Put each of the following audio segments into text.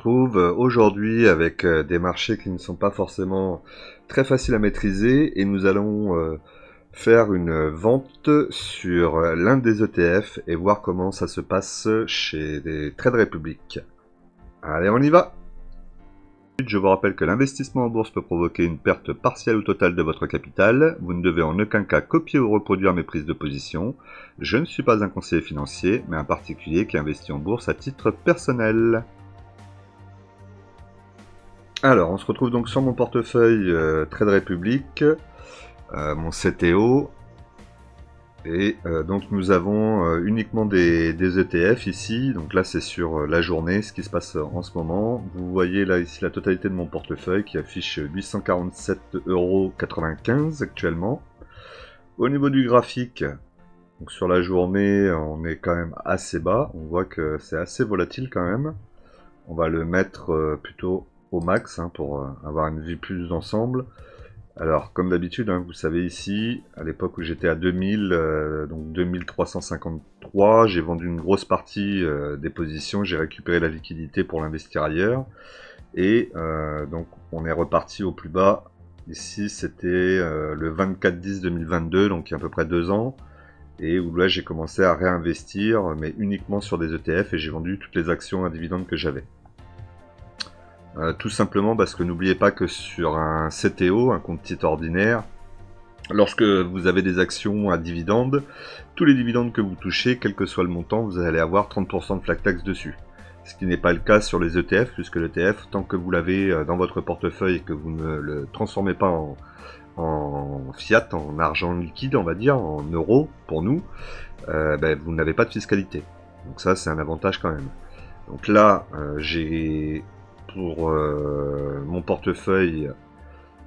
Trouve aujourd'hui avec des marchés qui ne sont pas forcément très faciles à maîtriser et nous allons faire une vente sur l'un des ETF et voir comment ça se passe chez des Trade Republic. Allez, on y va! Je vous rappelle que l'investissement en bourse peut provoquer une perte partielle ou totale de votre capital. Vous ne devez en aucun cas copier ou reproduire mes prises de position. Je ne suis pas un conseiller financier, mais un particulier qui investit en bourse à titre personnel. Alors, on se retrouve donc sur mon portefeuille Trade Republic, mon CTO, et donc nous avons uniquement des ETF ici. Donc là, c'est sur la journée, ce qui se passe en ce moment. Vous voyez là ici la totalité de mon portefeuille qui affiche 847,95 € actuellement. Au niveau du graphique, donc sur la journée, on est quand même assez bas. On voit que c'est assez volatile quand même. On va le mettre plutôt au max pour avoir une vue plus d'ensemble. Alors, comme d'habitude, vous savez ici, à l'époque où j'étais à 2000, donc 2353, j'ai vendu une grosse partie des positions, j'ai récupéré la liquidité pour l'investir ailleurs. Et donc, on est reparti au plus bas. Ici, c'était le 24-10-2022, donc il y a à peu près 2 ans. Et où là, j'ai commencé à réinvestir, mais uniquement sur des ETF, et j'ai vendu toutes les actions à dividendes que j'avais. Tout simplement parce que n'oubliez pas que sur un CTO, un compte titre ordinaire, lorsque vous avez des actions à dividendes, tous les dividendes que vous touchez, quel que soit le montant, vous allez avoir 30% de flat tax dessus. Ce qui n'est pas le cas sur les ETF, puisque l'ETF, tant que vous l'avez dans votre portefeuille et que vous ne le transformez pas en fiat, en argent liquide, on va dire, en euros pour nous, vous n'avez pas de fiscalité. Donc ça, c'est un avantage quand même. Donc là, j'ai pour mon portefeuille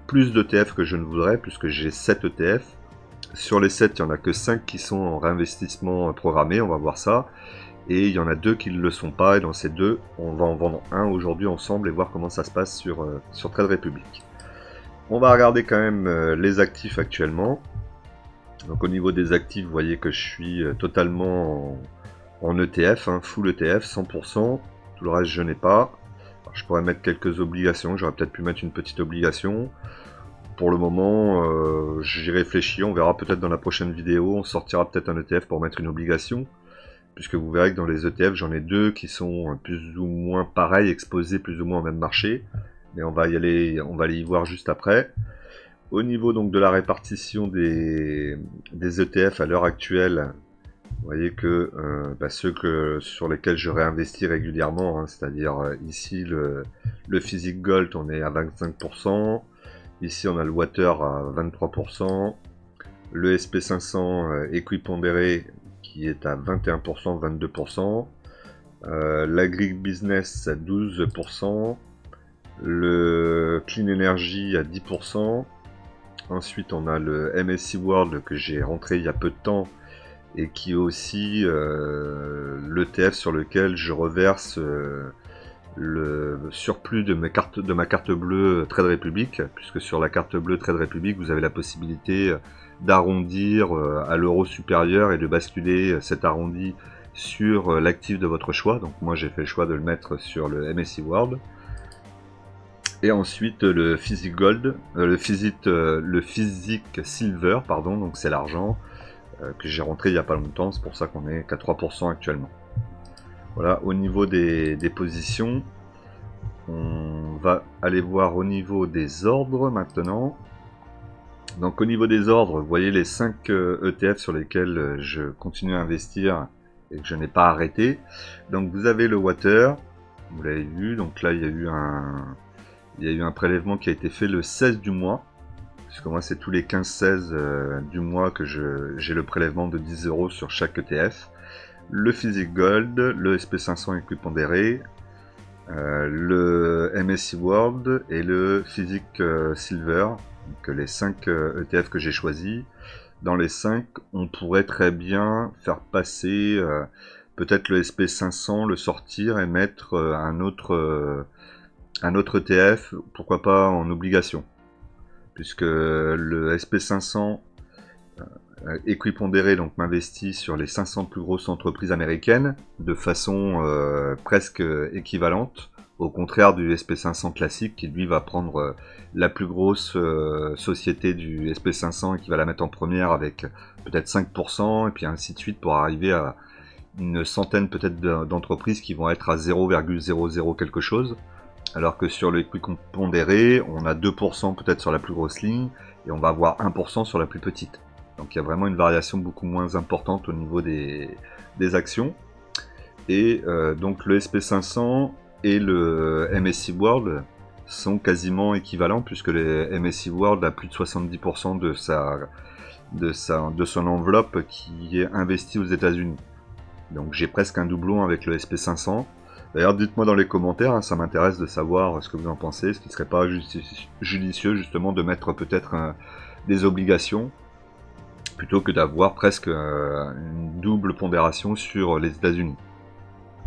plus d'ETF que je ne voudrais, puisque j'ai 7 ETF. Sur les 7, il n'y en a que 5 qui sont en réinvestissement programmé, on va voir ça. Et il y en a 2 qui ne le sont pas, et dans ces 2, on va en vendre un aujourd'hui ensemble et voir comment ça se passe sur Trade Republic. On va regarder quand même les actifs actuellement. Donc au niveau des actifs, vous voyez que je suis totalement en ETF, full ETF, 100%. Tout le reste, je n'ai pas. Alors, je pourrais mettre quelques obligations, j'aurais peut-être pu mettre une petite obligation. Pour le moment, j'y réfléchis, on verra peut-être dans la prochaine vidéo, on sortira peut-être un ETF pour mettre une obligation. Puisque vous verrez que dans les ETF, j'en ai 2 qui sont plus ou moins pareils, exposés plus ou moins au même marché. Mais on va aller y voir juste après. Au niveau donc de la répartition des ETF à l'heure actuelle, vous voyez que ceux sur lesquels je réinvestis régulièrement, c'est-à-dire ici le Physique Gold, on est à 25%, ici on a le Water à 23%, le SP500 équipondéré qui est à 21%, 22%, l'agribusiness à 12%, le Clean Energy à 10%, ensuite on a le MSCI World que j'ai rentré il y a peu de temps, et qui est aussi l'ETF sur lequel je reverse le surplus de ma carte bleue Trade Republic, puisque sur la carte bleue Trade Republic, vous avez la possibilité d'arrondir à l'euro supérieur et de basculer cet arrondi sur l'actif de votre choix. Donc moi j'ai fait le choix de le mettre sur le MSCI World. Et ensuite le Physique Gold, le Physique Silver, pardon, donc c'est l'argent que j'ai rentré il n'y a pas longtemps, c'est pour ça qu'on est qu'à 3% actuellement. Voilà, au niveau des positions, on va aller voir au niveau des ordres maintenant. Donc au niveau des ordres, vous voyez les 5 ETF sur lesquels je continue à investir et que je n'ai pas arrêté. Donc vous avez le Water, vous l'avez vu, donc là il y a eu un prélèvement qui a été fait le 16 du mois. Puisque moi c'est tous les 15-16 du mois que j'ai le prélèvement de 10 € sur chaque ETF. Le Physique Gold, le SP500 équipondéré, le MSCI World et le Physique Silver, donc les 5 ETF que j'ai choisis. Dans les 5, on pourrait très bien faire passer peut-être le SP500, le sortir et mettre un autre ETF, pourquoi pas en obligation. Puisque le SP500 équipondéré donc m'investit sur les 500 plus grosses entreprises américaines de façon presque équivalente, Au contraire du SP500 classique qui lui va prendre la plus grosse société du SP500 et qui va la mettre en première avec peut-être 5% et puis ainsi de suite pour arriver à une centaine peut-être d'entreprises qui vont être à 0,00 quelque chose. Alors que sur les prix pondérés, on a 2% peut-être sur la plus grosse ligne et on va avoir 1% sur la plus petite. Donc il y a vraiment une variation beaucoup moins importante au niveau des actions. Et donc le SP500 et le MSCI World sont quasiment équivalents puisque le MSCI World a plus de 70% de son enveloppe qui est investie aux États-Unis. Donc j'ai presque un doublon avec le SP500. D'ailleurs, dites-moi dans les commentaires, hein, ça m'intéresse de savoir ce que vous en pensez. Est-ce qu'il ne serait pas judicieux justement de mettre peut-être des obligations plutôt que d'avoir presque une double pondération sur les États-Unis.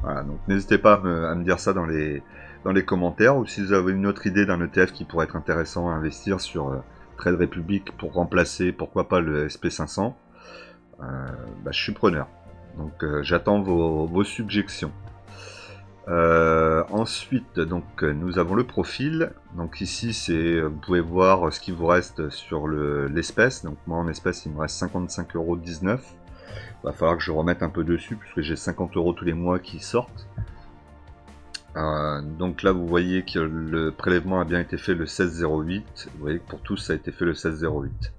Voilà, donc n'hésitez pas à me dire ça dans les commentaires, ou si vous avez une autre idée d'un ETF qui pourrait être intéressant à investir sur Trade Republic pour remplacer, pourquoi pas, le SP500, je suis preneur. Donc j'attends vos suggestions. Ensuite, donc nous avons le profil. Donc ici, vous pouvez voir ce qui vous reste sur l'espèce. Donc moi en espèce, il me reste 55,19 €. Va falloir que je remette un peu dessus puisque j'ai 50 € tous les mois qui sortent. Donc là, vous voyez que le prélèvement a bien été fait le 16,08. Vous voyez que pour tous, ça a été fait le 16,08.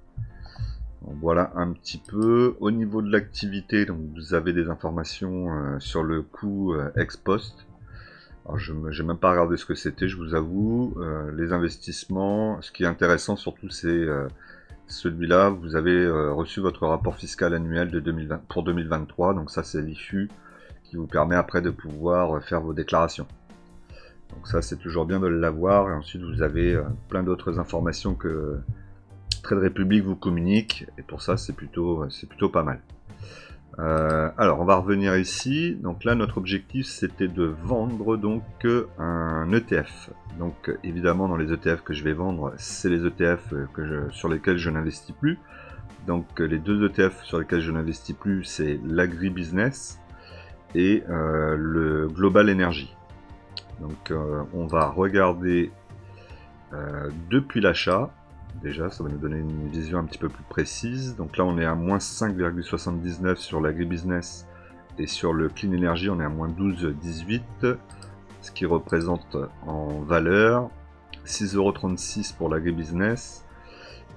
Donc voilà un petit peu. Au niveau de l'activité, donc vous avez des informations sur le coût ex post. Alors je n'ai même pas regardé ce que c'était, je vous avoue. Les investissements, ce qui est intéressant surtout, c'est celui-là. Vous avez reçu votre rapport fiscal annuel de 2020, pour 2023. Donc ça, c'est l'IFU qui vous permet après de pouvoir faire vos déclarations. Donc ça, c'est toujours bien de l'avoir. Et ensuite, vous avez plein d'autres informations que Trade Republic vous communique. Et pour ça, c'est plutôt pas mal. Alors on va revenir ici. Donc là notre objectif c'était de vendre donc un ETF. Donc évidemment dans les ETF que je vais vendre, c'est les ETF sur lesquels je n'investis plus. Donc les deux ETF sur lesquels je n'investis plus, c'est l'agribusiness et le Global Energy. Donc on va regarder depuis l'achat. Déjà, ça va nous donner une vision un petit peu plus précise. Donc là, on est à moins 5,79 sur l'agribusiness et sur le clean energy, on est à moins 12,18, ce qui représente en valeur 6,36 € pour l'agribusiness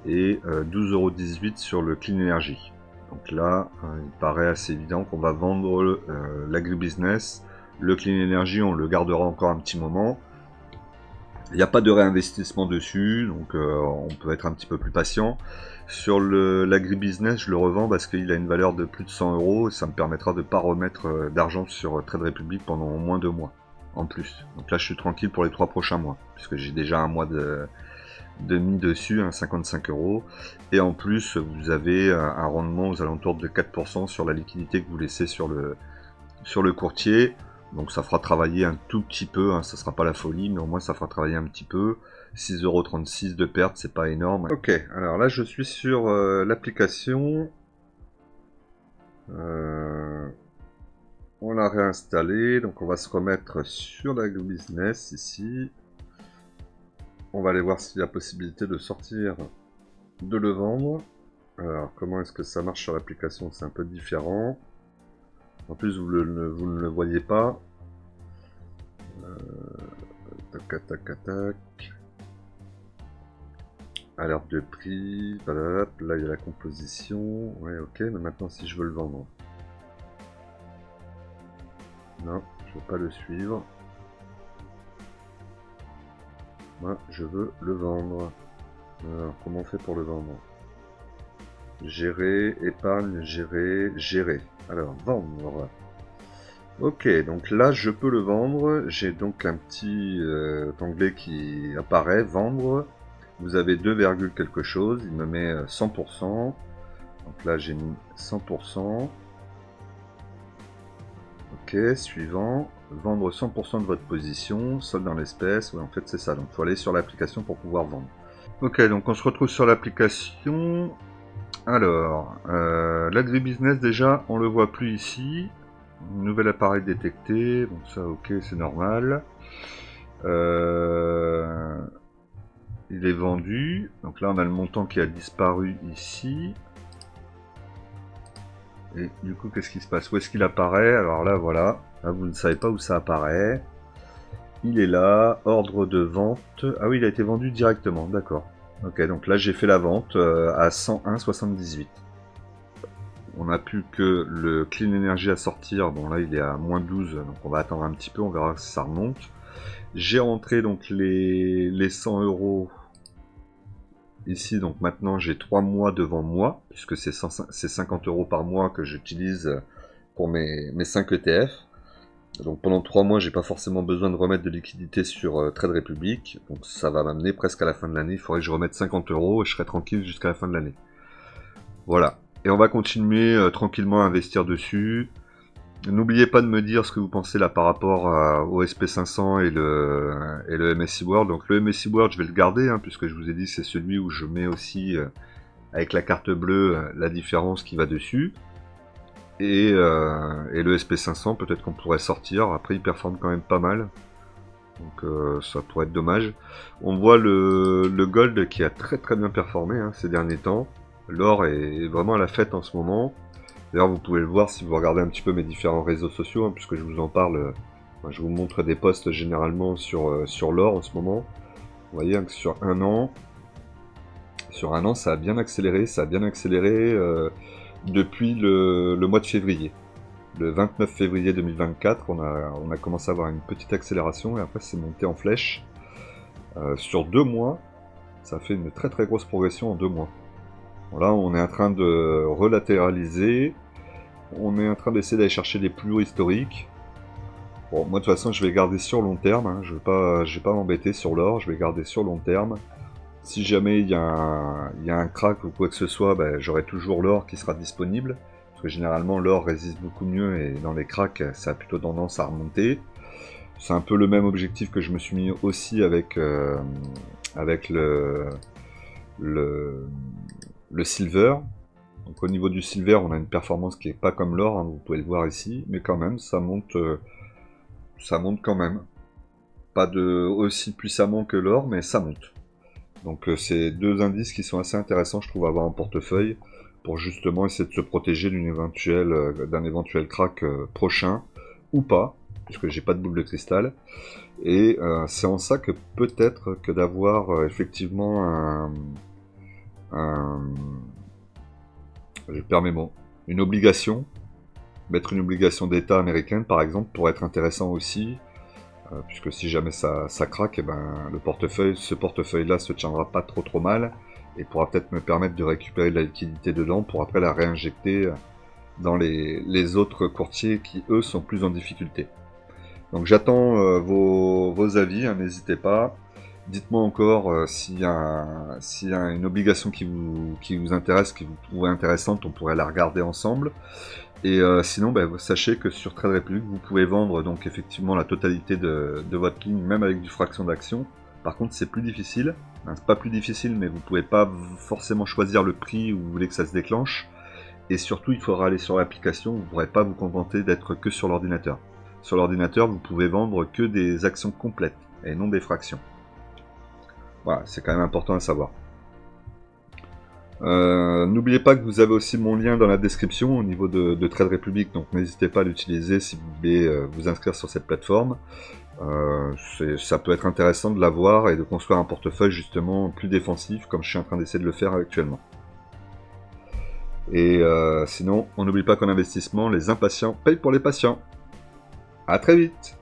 et 12,18 € sur le clean energy. Donc là, il paraît assez évident qu'on va vendre l'agribusiness. Le clean energy, on le gardera encore un petit moment. Il n'y a pas de réinvestissement dessus, donc on peut être un petit peu plus patient. Sur l'agribusiness, je le revends parce qu'il a une valeur de plus de 100 € et ça me permettra de ne pas remettre d'argent sur Trade Republic pendant au moins 2 mois en plus. Donc là, je suis tranquille pour les 3 prochains mois, puisque j'ai déjà un mois de mis dessus, 55 €. Et en plus, vous avez un rendement aux alentours de 4% sur la liquidité que vous laissez sur le courtier. Donc ça fera travailler un tout petit peu, ça sera pas la folie, mais au moins ça fera travailler un petit peu. 6,36 € de perte, c'est pas énorme. Ok, alors là je suis sur l'application. On l'a réinstallé, donc on va se remettre sur l'agribusiness ici. On va aller voir s'il y a possibilité de sortir, de le vendre. Alors comment est-ce que ça marche sur l'application? C'est un peu différent. En plus, vous ne le voyez pas. Tac, tac, tac, tac. Alerte de prix. Là, il y a la composition. Ouais, ok. Mais maintenant, si je veux le vendre. Non, je veux pas le suivre. Moi, je veux le vendre. Alors, comment on fait pour le vendre? Gérer, épargne, gérer, gérer. Alors, vendre. Ok, donc là je peux le vendre. J'ai donc un petit onglet qui apparaît, vendre. Vous avez 2, quelque chose, il me met 100%. Donc là j'ai mis 100%. Ok, suivant. Vendre 100% de votre position, solde dans l'espèce. Ouais, en fait c'est ça, donc il faut aller sur l'application pour pouvoir vendre. Ok, donc on se retrouve sur l'application. Alors, l'agribusiness déjà, on le voit plus ici. Nouvel appareil détecté, donc ça ok, c'est normal. Euh, il est vendu. Donc là, on a le montant qui a disparu ici. Et du coup, qu'est-ce qui se passe? Où est-ce qu'il apparaît? Alors là, voilà. Là, vous ne savez pas où ça apparaît. Il est là. Ordre de vente. Ah oui, il a été vendu directement. D'accord. Ok, donc là, j'ai fait la vente à 101,78. On n'a plus que le Clean Energy à sortir. Bon, là, il est à moins 12. Donc, on va attendre un petit peu. On verra si ça remonte. J'ai rentré donc les 100 euros ici, donc maintenant j'ai 3 mois devant moi, puisque c'est 50 euros par mois que j'utilise pour mes 5 ETF. Donc pendant 3 mois, j'ai pas forcément besoin de remettre de liquidité sur Trade Republic, donc ça va m'amener presque à la fin de l'année. Il faudrait que je remette 50 euros et je serai tranquille jusqu'à la fin de l'année. Voilà. Et on va continuer tranquillement à investir dessus. N'oubliez pas de me dire ce que vous pensez là par rapport au SP500 et le MSCI World. Donc le MSCI World, je vais le garder, hein, puisque je vous ai dit c'est celui où je mets aussi, avec la carte bleue, la différence qui va dessus. Et le SP500, peut-être qu'on pourrait sortir. Après, il performe quand même pas mal. Donc ça pourrait être dommage. On voit le gold qui a très très bien performé hein, ces derniers temps. L'or est vraiment à la fête en ce moment. D'ailleurs, vous pouvez le voir si vous regardez un petit peu mes différents réseaux sociaux, hein, puisque je vous en parle. Je vous montre des posts généralement sur l'or en ce moment. Vous voyez hein, que sur un an, ça a bien accéléré. Ça a bien accéléré depuis le mois de février. Le 29 février 2024, on a commencé à avoir une petite accélération et après c'est monté en flèche. Sur 2 mois, ça fait une très très grosse progression en 2 mois. Là, on est en train de relatéraliser. On est en train d'essayer d'aller chercher des plus hauts historiques. Bon, moi de toute façon, je vais garder sur long terme. Hein. Je vais pas m'embêter sur l'or. Je vais garder sur long terme. Si jamais il y a un crack ou quoi que ce soit, ben, j'aurai toujours l'or qui sera disponible. Parce que généralement, l'or résiste beaucoup mieux et dans les cracks, ça a plutôt tendance à remonter. C'est un peu le même objectif que je me suis mis aussi avec le silver. Donc au niveau du silver, on a une performance qui est pas comme l'or, hein, vous pouvez le voir ici, mais quand même, ça monte quand même. Pas aussi puissamment que l'or, mais ça monte. Donc c'est deux indices qui sont assez intéressants, je trouve, à avoir en portefeuille, pour justement essayer de se protéger d'un éventuel crack prochain, ou pas, puisque j'ai pas de boule de cristal. Et c'est en ça que peut-être que d'avoir effectivement je perds mes mots, une obligation, mettre une obligation d'État américaine par exemple, pourrait être intéressant aussi, puisque si jamais ça craque, et ben, ce portefeuille-là se tiendra pas trop mal, et pourra peut-être me permettre de récupérer de la liquidité dedans, pour après la réinjecter dans les autres courtiers qui eux sont plus en difficulté. Donc j'attends vos avis, hein, n'hésitez pas. Dites-moi encore s'il y a une obligation qui vous intéresse, qui vous trouvez intéressante, on pourrait la regarder ensemble. Et sinon, sachez que sur Trade Republic, vous pouvez vendre donc effectivement la totalité de votre ligne, même avec du fraction d'action. Par contre, c'est plus difficile. Enfin, c'est pas plus difficile, mais vous pouvez pas forcément choisir le prix où vous voulez que ça se déclenche. Et surtout, il faudra aller sur l'application, vous ne pourrez pas vous contenter d'être que sur l'ordinateur. Sur l'ordinateur, vous pouvez vendre que des actions complètes, et non des fractions. Voilà, c'est quand même important à savoir. N'oubliez pas que vous avez aussi mon lien dans la description au niveau de Trade Republic, donc n'hésitez pas à l'utiliser si vous voulez vous inscrire sur cette plateforme. Ça peut être intéressant de l'avoir et de construire un portefeuille justement plus défensif, comme je suis en train d'essayer de le faire actuellement. Et sinon, on n'oublie pas qu'en investissement, les impatients payent pour les patients. A très vite!